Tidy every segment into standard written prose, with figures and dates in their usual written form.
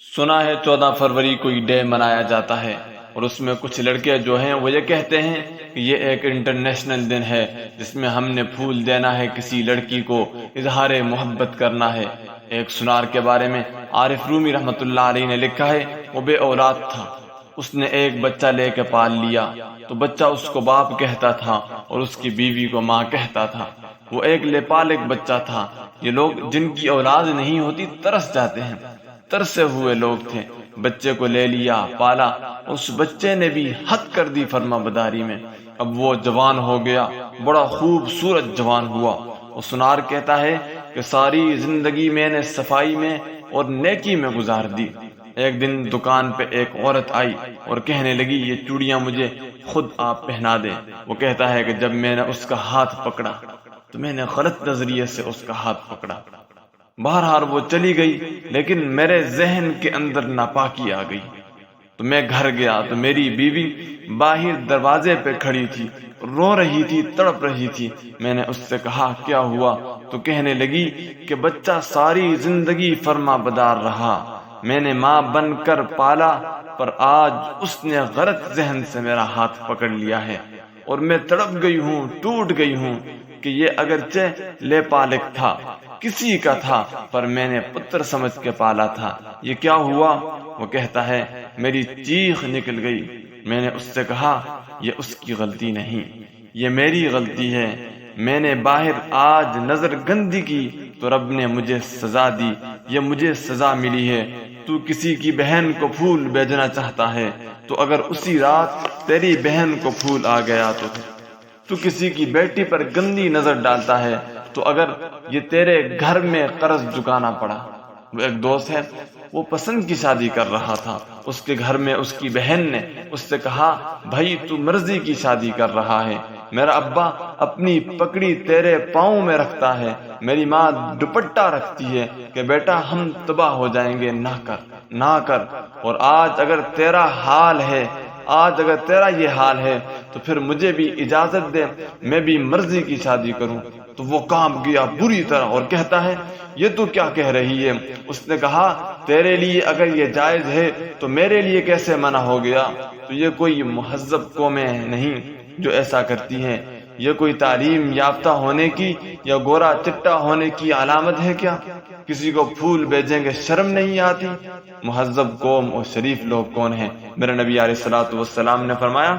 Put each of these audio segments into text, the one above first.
سنا ہے 14 فروری کو ڈے منایا جاتا ہے اور اس میں کچھ لڑکے جو ہیں وہ یہ کہتے ہیں کہ یہ ایک انٹرنیشنل دن ہے جس میں ہم نے پھول دینا ہے، کسی لڑکی کو اظہار محبت کرنا ہے۔ ایک سنار کے بارے میں عارف رومی رحمۃ اللہ علیہ نے لکھا ہے، وہ بے اولاد تھا، اس نے ایک بچہ لے کے پال لیا تو بچہ اس کو باپ کہتا تھا اور اس کی بیوی کو ماں کہتا تھا۔ وہ ایک لےپالک بچہ تھا۔ یہ لوگ جن کی اولاد نہیں ہوتی ترس جاتے ہیں، ترسے ہوئے لوگ تھے۔ بچے کو لے لیا، پالا، اس بچے نے بھی حد کر دی فرما بداری میں۔ اب وہ جوان ہو گیا، بڑا خوبصورت جوان ہوا۔ وہ سنار کہتا ہے کہ ساری زندگی میں نے صفائی میں اور نیکی میں گزار دی۔ ایک دن دکان پہ ایک عورت آئی اور کہنے لگی یہ چوڑیاں مجھے خود آپ پہنا دیں۔ وہ کہتا ہے کہ جب میں نے اس کا ہاتھ پکڑا تو میں نے غلط نظریے سے اس کا ہاتھ پکڑا۔ بہرحال وہ چلی گئی، لیکن میرے ذہن کے اندر ناپاکی آ گئی۔ تو میں گھر گیا تو میری بیوی باہر دروازے پہ کھڑی تھی، رو رہی تھی، تڑپ رہی تھی۔ میں نے اس سے کہا کیا ہوا؟ تو کہنے لگی کہ بچہ ساری زندگی فرما بدار رہا، میں نے ماں بن کر پالا، پر آج اس نے غلط ذہن سے میرا ہاتھ پکڑ لیا ہے اور میں تڑپ گئی ہوں، ٹوٹ گئی ہوں کہ یہ اگرچہ لے پالک تھا، کسی کا تھا، پر میں نے پتر سمجھ کے پالا تھا۔ یہ کیا ہوا؟ وہ کہتا ہے میری چیخ نکل گئی۔ میں نے اس سے کہا یہ اس کی غلطی نہیں، یہ میری غلطی ہے۔ میں نے باہر آج نظر گندی کی تو رب نے مجھے سزا دی، یہ مجھے سزا ملی ہے۔ تو کسی کی بہن کو پھول بھیجنا چاہتا ہے تو اگر اسی رات تیری بہن کو پھول آ گیا تو کسی کی بیٹی پر گندی نظر ڈالتا ہے تو اگر یہ تیرے گھر میں قرض چکانا پڑا۔ وہ ایک دوست ہے، وہ پسند کی شادی کر رہا تھا، اس کے گھر میں اس کی بہن نے اس سے کہا بھائی تو مرضی کی شادی کر رہا ہے، میرا ابا اپنی پکڑی تیرے پاؤں میں رکھتا ہے، میری ماں دوپٹہ رکھتی ہے کہ بیٹا ہم تباہ ہو جائیں گے، نہ کر نہ کر۔ اور آج اگر تیرا حال ہے، آج اگر تیرا یہ حال ہے تو پھر مجھے بھی اجازت دے، میں بھی مرضی کی شادی کروں۔ تو وہ کانپ گیا بری طرح اور کہتا ہے یہ تو کیا کہہ رہی ہے؟ اس نے کہا تیرے لیے اگر یہ جائز ہے تو میرے لیے کیسے منع ہو گیا؟ تو یہ کوئی مہذب قومیں نہیں جو ایسا کرتی ہیں، یہ کوئی تعلیم یافتہ ہونے کی یا گورا چٹا ہونے کی علامت ہے کیا؟ کسی کو پھول بھیجیں گے شرم نہیں آتی؟ مہذب قوم اور شریف لوگ کون ہیں؟ میرے نبی علیہ الصلوۃ والسلام نے فرمایا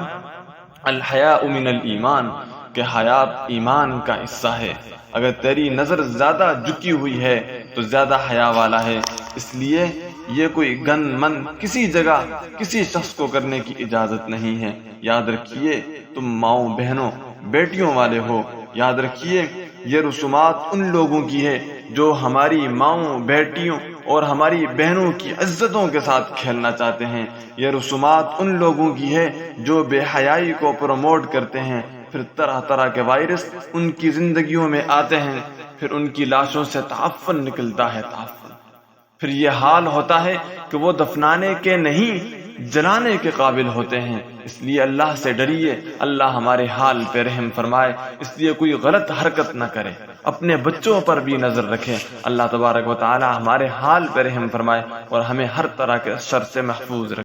الحیاء من الایمان، کہ حیا ایمان کا حصہ ہے۔ اگر تیری نظر زیادہ جھکی ہوئی ہے تو زیادہ حیا والا ہے۔ اس لیے یہ کوئی گن من کسی جگہ کسی شخص کو کرنے کی اجازت نہیں ہے۔ یاد رکھیے تم ماؤں بہنوں بیٹیوں والے ہو، یاد رکھیے یہ رسومات ان لوگوں کی ہے جو ہماری ماؤں بیٹیوں اور ہماری بہنوں کی عزتوں کے ساتھ کھیلنا چاہتے ہیں۔ یہ رسومات ان لوگوں کی ہے جو بے حیائی کو پروموٹ کرتے ہیں، پھر طرح طرح کے وائرس ان کی زندگیوں میں آتے ہیں، پھر ان کی لاشوں سے تعفن نکلتا ہے، تعفن۔ پھر یہ حال ہوتا ہے کہ وہ دفنانے کے نہیں جلانے کے قابل ہوتے ہیں۔ اس لیے اللہ سے ڈریے، اللہ ہمارے حال پہ رحم فرمائے، اس لیے کوئی غلط حرکت نہ کرے، اپنے بچوں پر بھی نظر رکھے۔ اللہ تبارک و تعالی ہمارے حال پہ رحم فرمائے اور ہمیں ہر طرح کے شر سے محفوظ رکھے۔